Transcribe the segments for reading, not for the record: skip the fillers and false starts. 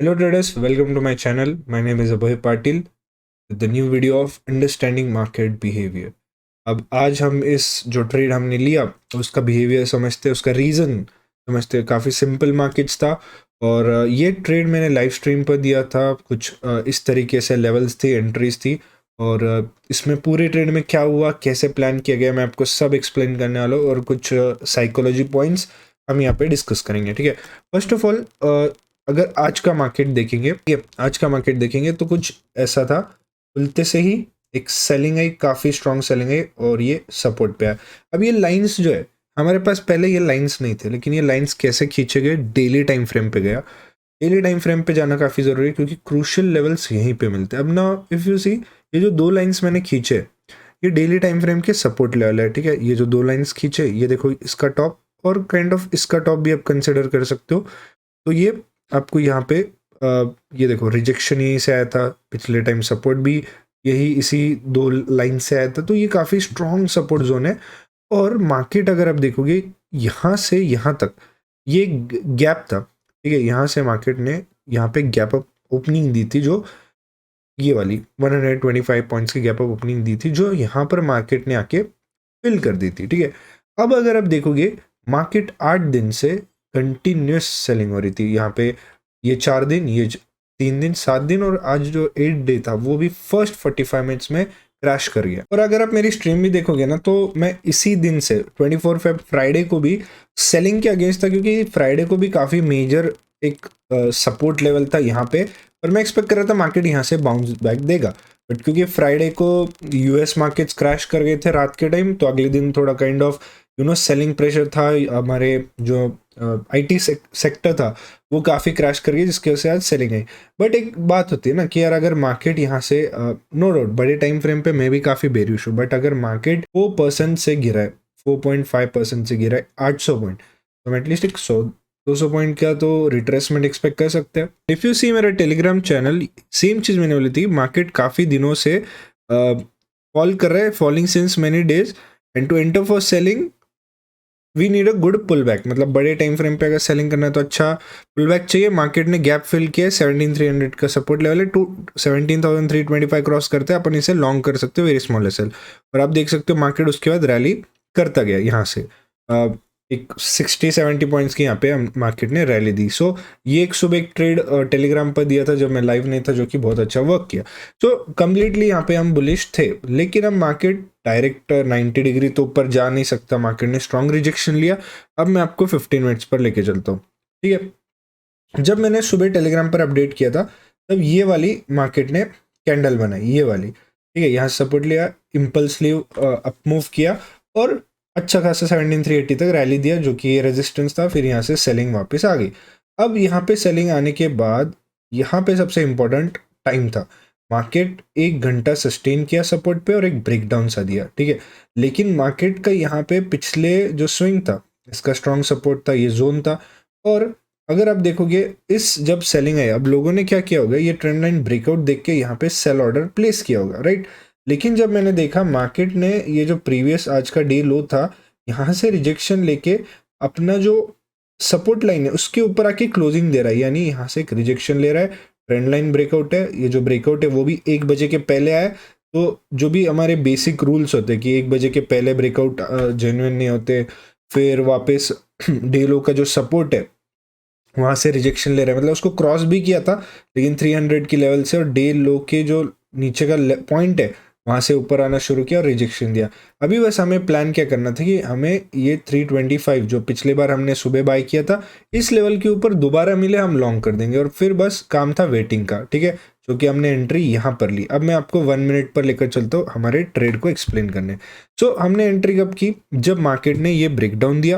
Hello traders, welcome to my channel. My name is Abhay Patil with the new video of Understanding Market Behavior. अब आज हम इस जो trade हमने लिया उसका बिहेवियर समझते, उसका रीज़न समझते। काफ़ी सिंपल मार्केट्स था और ये ट्रेड मैंने लाइव स्ट्रीम पर दिया था। कुछ इस तरीके से लेवल्स थी, एंट्रीज थी और इसमें पूरे ट्रेड में क्या हुआ, कैसे प्लान किया गया, मैं आपको सब एक्सप्लेन करने वाला हूँ और कुछ साइकोलॉजी पॉइंट्स हम यहाँ पे डिस्कस करेंगे। ठीक है, फर्स्ट ऑफ ऑल अगर आज का मार्केट देखेंगे, आज का मार्केट देखेंगे तो कुछ ऐसा था, खुलते से ही एक सेलिंग आई, काफ़ी स्ट्रॉन्ग सेलिंग आई और ये सपोर्ट पे आया। अब ये लाइंस जो है, हमारे पास पहले ये लाइंस नहीं थे, लेकिन ये लाइंस कैसे खींचे गए, डेली टाइम फ्रेम पे गया। डेली टाइम फ्रेम पे जाना काफ़ी ज़रूरी है क्योंकि क्रूशियल लेवल्स यहीं पे मिलते हैं। अब ना इफ़ यू सी, ये जो दो लाइंस मैंने खींचे ये डेली टाइम फ्रेम के सपोर्ट लेवल है। ठीक है, ये जो दो लाइंस खींचे, ये देखो इसका टॉप और काइंड ऑफ इसका टॉप भी आप कंसिडर कर सकते हो। तो ये आपको यहाँ पे ये देखो रिजेक्शन यहीं से आया था, पिछले टाइम सपोर्ट भी यही इसी दो लाइन से आया था। तो ये काफ़ी स्ट्रॉन्ग सपोर्ट जोन है और मार्केट अगर आप देखोगे यहाँ से यहाँ तक ये गैप था। ठीक है, यहाँ से मार्केट ने यहाँ पे गैप अप ओपनिंग दी थी, जो ये वाली 125 पॉइंट्स की गैप अप ओपनिंग दी थी, जो यहाँ पर मार्केट ने आके फिल कर दी थी। ठीक है, अब अगर आप देखोगे मार्केट 8 दिन से कंटिन्यूस सेलिंग हो रही थी। यहाँ पे ये 4 दिन, ये 3 दिन, 7 दिन और आज जो 8 डे था वो भी फर्स्ट 45 मिनट्स में क्रैश कर गया। और अगर आप मेरी स्ट्रीम भी देखोगे ना, तो मैं इसी दिन से 24 फेब फ्राइडे को भी सेलिंग के अगेंस्ट था, क्योंकि फ्राइडे को भी काफ़ी मेजर एक सपोर्ट लेवल था यहाँ पे और मैं एक्सपेक्ट कर रहा था मार्केट यहाँ से बाउंस बैक देगा। बट क्योंकि फ्राइडे को यूएस मार्केट्स क्रैश कर गए थे रात के टाइम, तो अगले दिन थोड़ा काइंड ऑफ सेलिंग प्रेशर था। हमारे जो आईटी सेक्टर था वो काफ़ी क्रैश कर गई, जिसकी वजह से आज सेलिंग आई। बट एक बात होती है ना कि यार अगर मार्केट यहाँ से नो डाउट बड़े टाइम फ्रेम पे मैं भी काफ़ी बेरिश हूँ, बट अगर मार्केट 4% से गिरा है, 4.5% से गिरा है 800 पॉइंट, तो एटलीस्ट एक 200 पॉइंट का तो रिट्रेसमेंट एक्सपेक्ट कर सकते हैं। इफ़ यू सी मेरा टेलीग्राम चैनल, सेम चीज़ मैंने बोली थी, मार्केट काफ़ी दिनों से फॉल कर रहा है, falling since many days, and to enter for selling we need a good pull back. मतलब बड़े टाइम फ्रेम पे अगर सेलिंग करना है तो अच्छा पुल बैक चाहिए। मार्केट ने गैप फिल किया, 17300 का सपोर्ट लेवल है, 17325 क्रॉस करते हैं अपन इसे लॉन्ग कर सकते हो, वेरी स्मॉल एसएल। और आप देख सकते हो मार्केट उसके बाद रैली करता गया, यहाँ से एक 60-70 पॉइंट्स की यहाँ पे मार्केट ने रैली दी। सो ये एक सुबह एक ट्रेड टेलीग्राम पर दिया था जब मैं लाइव नहीं था, जो कि बहुत अच्छा वर्क किया। तो कम्प्लीटली यहाँ पे हम बुलिश थे, लेकिन अब मार्केट डायरेक्ट 90 डिग्री तो ऊपर जा नहीं सकता, मार्केट ने स्ट्रॉन्ग रिजेक्शन लिया। अब मैं आपको 15 मिनट्स पर लेके चलता हूँ। ठीक है, जब मैंने सुबह टेलीग्राम पर अपडेट किया था तब ये वाली मार्केट ने कैंडल बनाई, ये वाली। ठीक है, यहाँ सपोर्ट लिया, इम्पल्सली अप मूव किया और अच्छा खासा 17380 तक रैली दिया, जो कि ये रेजिस्टेंस था। फिर यहाँ से सेलिंग वापस आ गई। अब यहाँ पे सेलिंग आने के बाद यहाँ पे सबसे इंपॉर्टेंट टाइम था, मार्केट 1 घंटा सस्टेन किया सपोर्ट पे और एक ब्रेकडाउन सा दिया। ठीक है, लेकिन मार्केट का यहाँ पे पिछले जो स्विंग था, इसका स्ट्रॉन्ग सपोर्ट था, ये जोन था। और अगर आप देखोगे इस जब सेलिंग आई, अब लोगों ने क्या किया होगा, ये ट्रेंड लाइन ब्रेकआउट देख के यहाँ पे सेल ऑर्डर प्लेस किया होगा, राइट। लेकिन जब मैंने देखा मार्केट ने ये जो प्रीवियस आज का डे लो था, यहाँ से रिजेक्शन लेके अपना जो सपोर्ट लाइन है उसके ऊपर आके क्लोजिंग दे रहा है, यानी यहाँ से एक रिजेक्शन ले रहा है। ट्रेंड लाइन ब्रेकआउट है, ये जो ब्रेकआउट है वो भी 1 बजे के पहले आया। तो जो भी हमारे बेसिक रूल्स होते हैं कि 1 बजे के पहले ब्रेकआउट जेन्युइन नहीं होते, फिर वापस डे लो का जो सपोर्ट है वहाँ से रिजेक्शन ले रहा है, मतलब उसको क्रॉस भी किया था लेकिन 300 की लेवल से, और डे लो के जो नीचे का पॉइंट है वहाँ से ऊपर आना शुरू किया और रिजेक्शन दिया। अभी बस हमें प्लान क्या करना था कि हमें ये 325 जो पिछले बार हमने सुबह बाय किया था, इस लेवल के ऊपर दोबारा मिले हम लॉन्ग कर देंगे और फिर बस काम था वेटिंग का। ठीक है, जो कि हमने एंट्री यहाँ पर ली। अब मैं आपको 1 मिनट पर लेकर चलता हूँ हमारे ट्रेड को एक्सप्लेन करने। सो हमने एंट्री कब की, जब मार्केट ने ये ब्रेकडाउन दिया,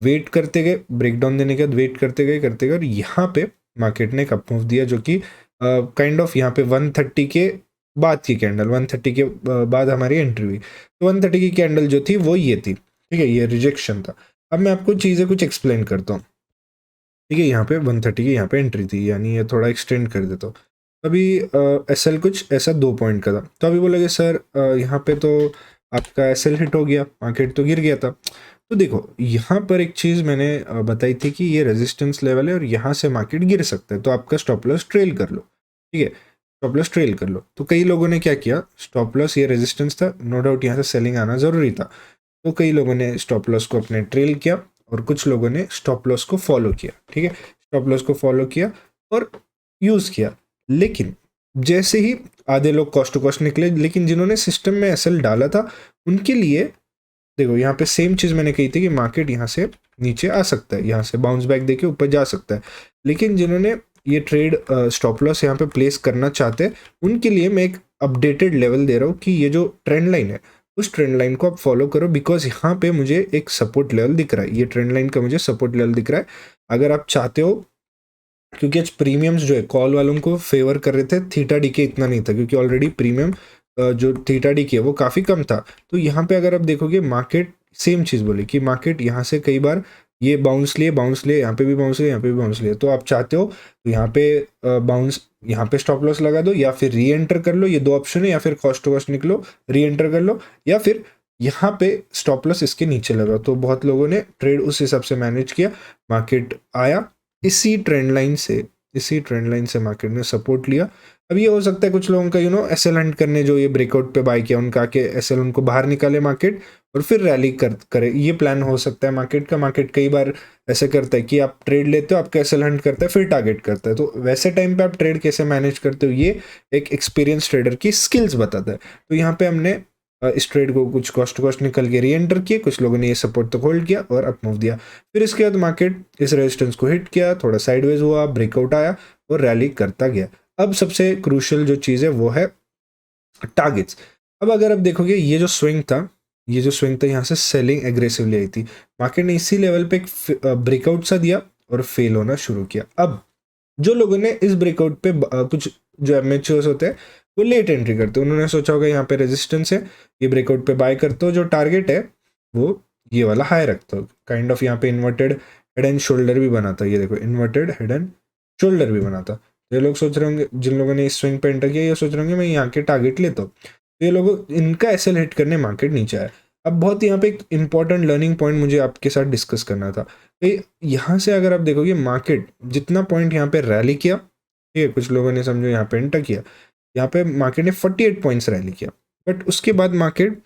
वेट करते गए, ब्रेकडाउन देने के बाद वेट करते गए और यहाँ पे मार्केट ने एक अप मूव दिया, जो कि काइंड ऑफ यहाँ पे 130 के बाद की कैंडल, 130 के बाद हमारी एंट्री हुई। तो 130 की कैंडल जो थी वो ये थी। ठीक है, ये रिजेक्शन था। अब मैं आपको चीज़ें कुछ एक्सप्लेन करता हूँ। ठीक है, यहाँ पे 130 की यहाँ पे एंट्री थी, यानी ये थोड़ा एक्सटेंड कर देता हूँ। अभी एसएल कुछ ऐसा 2 पॉइंट का था, तो अभी बोलोगे सर यहाँ पे तो आपका एसएल हिट हो गया, मार्केट तो गिर गया था। तो देखो यहाँ पर एक चीज़ मैंने बताई थी कि ये रेजिस्टेंस लेवल है और यहाँ से मार्केट गिर सकता है, तो आपका स्टॉप लॉस ट्रेल कर लो, ठीक है, स्टॉप लॉस ट्रेल कर लो। तो कई लोगों ने क्या किया, स्टॉप लॉस ये रेजिस्टेंस था, नो डाउट यहाँ से सेलिंग आना ज़रूरी था, तो कई लोगों ने स्टॉप लॉस को अपने ट्रेल किया और कुछ लोगों ने स्टॉप लॉस को फॉलो किया, ठीक है, स्टॉप लॉस को फॉलो किया और यूज़ किया। लेकिन जैसे ही आधे लोग कॉस्ट टू कॉस्ट निकले, लेकिन जिन्होंने सिस्टम में एसएल डाला था उनके लिए देखो यहाँ पे सेम चीज़ मैंने कही थी कि मार्केट यहाँ से नीचे आ सकता है, यहाँ से बाउंस बैक देके ऊपर जा सकता है, लेकिन जिन्होंने ये ट्रेड स्टॉप लॉस यहाँ पे प्लेस करना चाहते हैं उनके लिए मैं एक अपडेटेड लेवल दे रहा हूँ कि ये जो ट्रेंड लाइन है उस ट्रेंड लाइन को आप फॉलो करो, बिकॉज यहाँ पे मुझे एक सपोर्ट लेवल दिख रहा है, ये ट्रेंड लाइन का मुझे सपोर्ट लेवल दिख रहा है। अगर आप चाहते हो, क्योंकि आज प्रीमियम्स जो है कॉल वालों को फेवर कर रहे थे, थीटा डी के इतना नहीं था क्योंकि ऑलरेडी प्रीमियम जो थीटा डी के है वो काफ़ी कम था। तो यहाँ पे अगर आप देखोगे मार्केट सेम चीज़ बोले कि मार्केट यहाँ से कई बार ये बाउंस लिए, यहाँ पे भी बाउंस लिए, यहाँ पे भी बाउंस लिए, तो आप चाहते हो तो यहाँ पे बाउंस, यहाँ पे स्टॉप लॉस लगा दो या फिर री एंटर कर लो, ये दो ऑप्शन है, या फिर कॉस्ट टू कॉस्ट निकलो, री एंटर कर लो, या फिर यहाँ पे स्टॉप लॉस इसके नीचे लगा। तो बहुत लोगों ने ट्रेड उस हिसाब से मैनेज किया, मार्केट आया इसी ट्रेंड लाइन से मार्केट ने सपोर्ट लिया। अब ये हो सकता है कुछ लोगों का एसएल हंट करने जो ये ब्रेकआउट पे बाय किया उनका के एसएल उनको बाहर निकाले मार्केट और फिर रैली करे, ये प्लान हो सकता है मार्केट का। मार्केट कई बार ऐसे करता है कि आप ट्रेड लेते हो, आपका एसएल हंट करता है, फिर टारगेट करता है, तो वैसे टाइम पे आप ट्रेड कैसे मैनेज करते हो ये एक एक्सपीरियंस ट्रेडर की स्किल्स बताता है। तो यहाँ पे हमने इस ट्रेड को कुछ कॉस्ट टू कॉस्ट निकल के री एंटर किए, कुछ लोगों ने ये सपोर्ट तक होल्ड किया और अप मूव दिया। फिर इसके बाद मार्केट इस रेजिस्टेंस को हिट किया, थोड़ा साइडवेज हुआ, ब्रेकआउट आया और रैली करता गया। अब सबसे क्रूशियल जो चीज़ है वो है टारगेट्स। अब अगर आप देखोगे ये जो स्विंग था यहाँ से सेलिंग एग्रेसिवली आई थी, मार्केट ने इसी लेवल पे एक ब्रेकआउट सा दिया और फेल होना शुरू किया। अब जो लोगों ने इस ब्रेकआउट पे कुछ जो एमेच्योर्स होते हैं वो लेट एंट्री करते हैं, उन्होंने सोचा होगा यहाँ पे रेजिस्टेंस है, ये ब्रेकआउट पे बाय करते हो, जो टारगेट है वो ये वाला हाई रखता हो, काइंड ऑफ यहाँ पे इन्वर्टेड हेड एंड शोल्डर भी बना था, ये देखो इन्वर्टेड हेड एंड शोल्डर भी बना था। ये लोग सोच रहे होंगे, जिन लोगों ने इस स्विंग पे एंटर किया ये सोच रहे होंगे मैं यहाँ के टारगेट लेता हूँ, तो ये लोग इनका एसएल हिट करने मार्केट नीचे आया। अब बहुत यहाँ पे एक इंपॉर्टेंट लर्निंग पॉइंट मुझे आपके साथ डिस्कस करना था। यहाँ से अगर आप देखोगे मार्केट जितना पॉइंट यहाँ पे रैली किया, ठीक है, कुछ लोगों ने समझो यहाँ पे एंटर किया, यहाँ पे मार्केट ने 48 पॉइंट्स रैली किया, बट उसके बाद मार्केट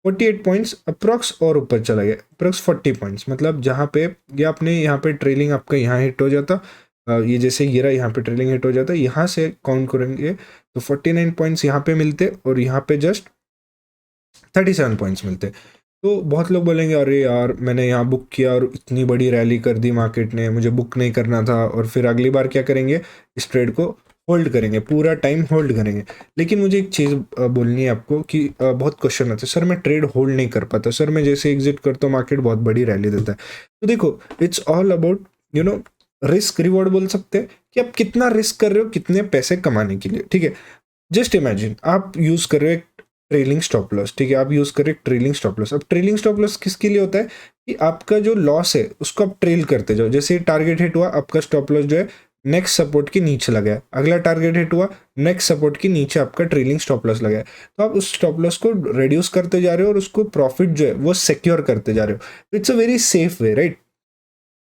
48 पॉइंट्स अप्रॉक्स और ऊपर चला गया, अप्रॉक्स 40 पॉइंट्स, मतलब जहाँ पे या आपने यहाँ पे ट्रेलिंग आपका यहाँ हिट हो जाता, ये जैसे गिरा यहाँ पे ट्रेलिंग हिट हो जाता, यहाँ से काउंट करेंगे तो 49 पॉइंट्स यहाँ पे मिलते और यहाँ पे जस्ट 37 पॉइंट्स मिलते। तो बहुत लोग बोलेंगे अरे यार मैंने यहाँ बुक किया और इतनी बड़ी रैली कर दी मार्केट ने, मुझे बुक नहीं करना था, और फिर अगली बार क्या करेंगे, इस ट्रेड को होल्ड करेंगे, पूरा टाइम होल्ड करेंगे। लेकिन मुझे एक चीज़ बोलनी है आपको कि बहुत क्वेश्चन आते हैं, सर मैं ट्रेड होल्ड नहीं कर पाता, सर मैं जैसे एग्जिट करता हूँ मार्केट बहुत बड़ी रैली देता है। तो देखो it's all about risk reward बोल सकते हैं कि आप कितना रिस्क कर रहे हो कितने पैसे कमाने के लिए, ठीक है। जस्ट इमेजिन आप यूज़ कर रहे हो ट्रेलिंग स्टॉप लॉस, ठीक है, आप यूज़ करें ट्रेलिंग स्टॉप लॉस। अब ट्रेलिंग स्टॉप लॉस किसके लिए होता है कि आपका जो लॉस है उसको आप ट्रेल करते जाओ, जैसे टारगेट हिट हुआ आपका स्टॉप लॉस जो है नेक्स्ट सपोर्ट के नीचे लगा है, अगला टारगेट हिट हुआ नेक्स्ट सपोर्ट के नीचे आपका ट्रेलिंग स्टॉप लॉस लगा है, तो आप उस स्टॉप लॉस को रिड्यूस करते जा रहे हो और उसको प्रॉफिट जो है वो सिक्योर करते जा रहे हो। It's a very safe way, right.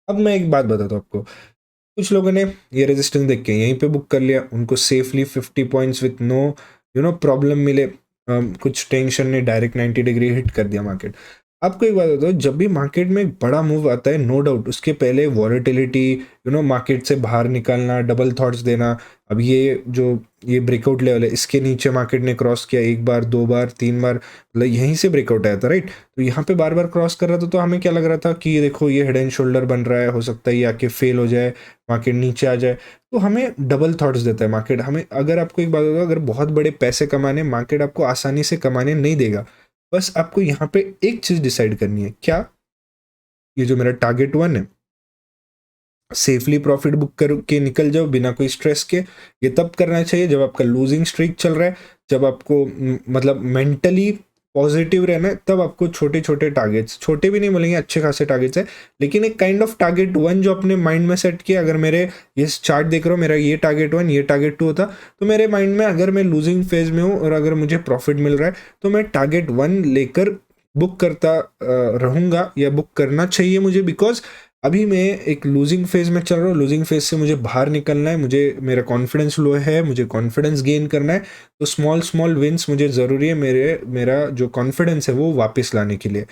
अब मैं एक बात बताता हूँ आपको, कुछ लोगों ने ये रेजिस्टेंस देख के यहीं पे बुक कर लिया, उनको safely 50 points with no problem मिले, कुछ टेंशन नहीं, डायरेक्ट 90 डिग्री हिट कर दिया मार्केट। आपको एक बात बताओ, जब भी मार्केट में एक बड़ा मूव आता है नो डाउट उसके पहले वॉलेटिलिटी मार्केट से बाहर निकालना, डबल थॉट्स देना। अब ये ब्रेकआउट लेवल है, इसके नीचे मार्केट ने क्रॉस किया एक बार, दो बार, तीन बार, मतलब यहीं से ब्रेकआउट आया था, राइट। तो यहाँ पे बार बार क्रॉस कर रहा था, तो हमें क्या लग रहा था कि ये देखो ये हेड एंड शोल्डर बन रहा है, हो सकता है ये आके फेल हो जाए, मार्केट नीचे आ जाए, तो हमें डबल थॉट्स देता है मार्केट हमें। अगर आपको एक बात होगा, अगर बहुत बड़े पैसे कमाने मार्केट आपको आसानी से कमाने नहीं देगा, बस आपको यहाँ पे एक चीज डिसाइड करनी है, क्या ये जो मेरा टारगेट 1 है सेफली प्रॉफिट बुक करके निकल जाओ बिना कोई स्ट्रेस के। ये तब करना चाहिए जब आपका लूजिंग स्ट्रीक चल रहा है, जब आपको मतलब मेंटली पॉजिटिव रहना है, तब आपको छोटे छोटे टारगेट्स, छोटे भी नहीं बोलेंगे अच्छे खासे टारगेट्स है, लेकिन एक काइंड ऑफ टारगेट 1 जो अपने माइंड में सेट किया। अगर मेरे ये चार्ट देख रहा हूँ, मेरा ये टारगेट 1 ये टारगेट 2 होता, तो मेरे माइंड में अगर मैं लूजिंग फेज में हूँ और अगर मुझे प्रॉफिट मिल रहा है तो मैं टारगेट 1 लेकर बुक करता रहूँगा या बुक करना चाहिए मुझे, बिकॉज अभी मैं एक लूजिंग फेज में चल रहा हूँ। लूजिंग फेज से मुझे बाहर निकलना है, मुझे मेरा कॉन्फिडेंस लो है, मुझे कॉन्फिडेंस गेन करना है। तो स्मॉल स्मॉल विंस मुझे ज़रूरी है मेरा जो कॉन्फिडेंस है वो वापस लाने के लिए।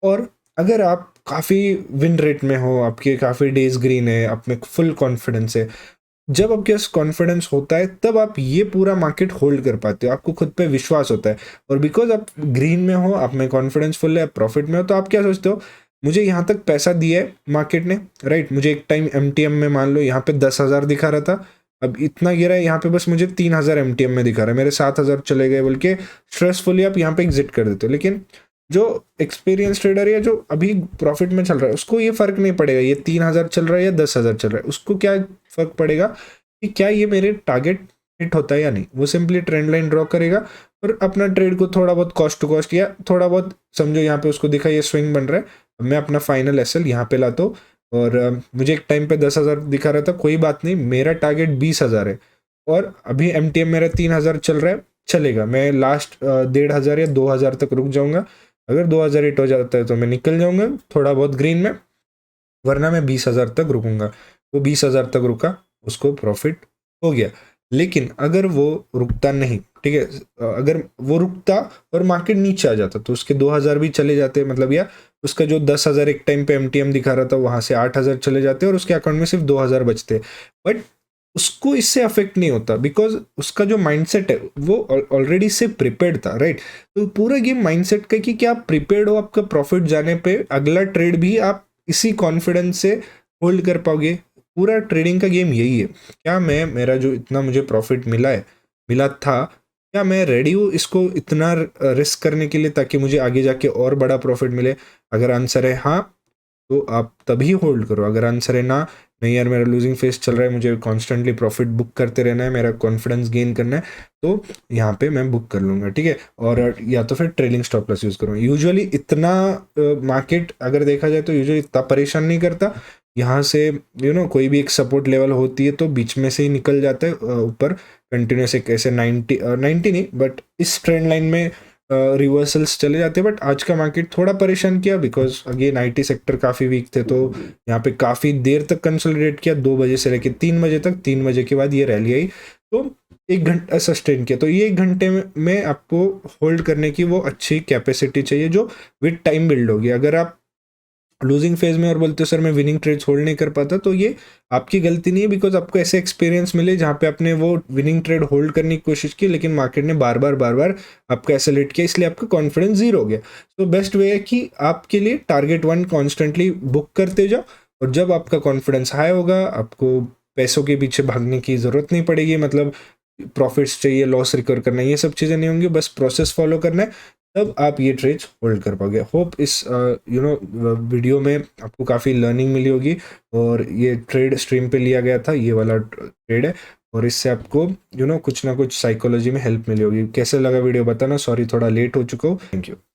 और अगर आप काफ़ी विन रेट में हो, आपके काफ़ी डेज ग्रीन है, आप में फुल कॉन्फिडेंस है, जब आपके पास कॉन्फिडेंस होता है तब आप ये पूरा मार्केट होल्ड कर पाते हो, आपको खुद पे विश्वास होता है। और बिकॉज आप ग्रीन में हो, आप में कॉन्फिडेंस फुल है, आप प्रॉफिट में हो, तो आप क्या सोचते हो, मुझे यहाँ तक पैसा दिया है मार्केट ने, राइट। मुझे एक टाइम MTM में मान लो यहाँ पे 10,000 दिखा रहा था, अब इतना गिरा है, यहाँ पे बस मुझे 3,000 MTM में दिखा रहा है, मेरे 7,000 चले गए बोल के स्ट्रेसफुली आप यहाँ पे एग्जिट कर देते हो। लेकिन जो एक्सपीरियंस ट्रेडर है, जो अभी प्रॉफिट में चल रहा है, उसको ये फर्क नहीं पड़ेगा ये 3,000 चल रहा है या 10,000 चल रहा है, उसको क्या फर्क पड़ेगा कि क्या ये मेरे टारगेट हिट होता है या नहीं। वो सिंपली ट्रेंड लाइन ड्रॉ करेगा और अपना ट्रेड को थोड़ा बहुत कॉस्ट टू कॉस्ट या थोड़ा बहुत समझो यहाँ पे उसको दिखा ये स्विंग बन रहा है, मैं अपना फाइनल SL यहाँ पे लाता हूँ। और मुझे एक टाइम पे 10,000 दिखा रहा था, कोई बात नहीं, मेरा टारगेट 20,000 है और अभी MTM मेरा 3,000 चल रहा है, चलेगा, मैं लास्ट 1,500 या 2,000 तक रुक जाऊंगा। अगर 2,000 हिट हो जाता है तो मैं निकल जाऊंगा थोड़ा बहुत ग्रीन में, वरना मैं 20,000 तक रुकूंगा। वो 20,000 तक रुका, उसको प्रॉफिट हो गया। लेकिन अगर वो रुकता नहीं, ठीक है, अगर वो रुकता और मार्केट नीचे आ जाता तो उसके 2,000 भी चले जाते, मतलब या उसका जो 10,000 एक टाइम पे MTM दिखा रहा था वहां से 8,000 चले जाते और उसके अकाउंट में सिर्फ 2,000 बचते। बट उसको इससे अफेक्ट नहीं होता, बिकॉज उसका जो माइंडसेट है वो ऑलरेडी से प्रिपेयर्ड था, राइट। तो पूरा गेम माइंडसेट का कि क्या आप प्रिपेयर्ड हो, आपका प्रॉफिट जाने पे अगला ट्रेड भी आप इसी कॉन्फिडेंस से होल्ड कर पाओगे। पूरा ट्रेडिंग का गेम यही है। क्या मैं, मेरा जो इतना मुझे प्रॉफिट मिला था, क्या मैं रेडी हूँ इसको इतना रिस्क करने के लिए ताकि मुझे आगे जाके और बड़ा प्रॉफिट मिले? अगर आंसर है हाँ, तो आप तभी होल्ड करो। अगर आंसर है ना, नहीं यार मेरा लूजिंग फेस चल रहा है, मुझे कॉन्स्टेंटली प्रॉफिट बुक करते रहना है, मेरा कॉन्फिडेंस गेन करना है, तो यहाँ पे मैं बुक कर लूँगा, ठीक है। और या तो फिर ट्रेलिंग स्टॉप लॉस यूज़ करूँगा। यूजुअली इतना मार्केट अगर देखा जाए तो यूजुअली इतना परेशान नहीं करता। यहाँ से कोई भी एक सपोर्ट लेवल होती है तो बीच में से ही निकल जाता है ऊपर कंटिन्यूस एक ऐसे 90 नहीं, बट इस ट्रेंड लाइन में रिवर्सल्स चले जाते हैं। बट आज का मार्केट थोड़ा परेशान किया बिकॉज अगेन IT सेक्टर काफ़ी वीक थे, तो यहाँ पे काफ़ी देर तक कंसोलिडेट किया, 2 बजे से लेकर 3 बजे तक। 3 बजे के बाद ये रैली आई तो 1 घंटा सस्टेन किया। तो ये 1 घंटे में आपको होल्ड करने की वो अच्छी कैपेसिटी चाहिए जो विद टाइम बिल्ड होगी। अगर आप लूजिंग फेज में और बोलते हो सर मैं विनिंग ट्रेड्स होल्ड नहीं कर पाता, तो ये आपकी गलती नहीं है, बिकॉज आपको ऐसे एक्सपीरियंस मिले जहाँ पे आपने वो विनिंग ट्रेड होल्ड करने की कोशिश की लेकिन मार्केट ने बार बार आपको एसेलेट किया, इसलिए आपका कॉन्फिडेंस जीरो हो गया। तो बेस्ट वे है कि आपके लिए टारगेट 1 कॉन्स्टेंटली बुक करते जाओ, और जब आपका कॉन्फिडेंस हाई होगा आपको पैसों के पीछे भागने की ज़रूरत नहीं पड़ेगी, मतलब प्रॉफिट्स चाहिए, लॉस रिकवर करना, ये सब चीज़ें नहीं होंगी, बस प्रोसेस फॉलो करना है, तब आप ये ट्रेड्स होल्ड कर पाओगे। होप इस वीडियो में आपको काफ़ी लर्निंग मिली होगी। और ये ट्रेड स्ट्रीम पे लिया गया था, ये वाला ट्रेड है, और इससे आपको कुछ ना कुछ साइकोलॉजी में हेल्प मिली होगी। कैसे लगा वीडियो बताना, सॉरी थोड़ा लेट हो चुका हूँ, थैंक यू।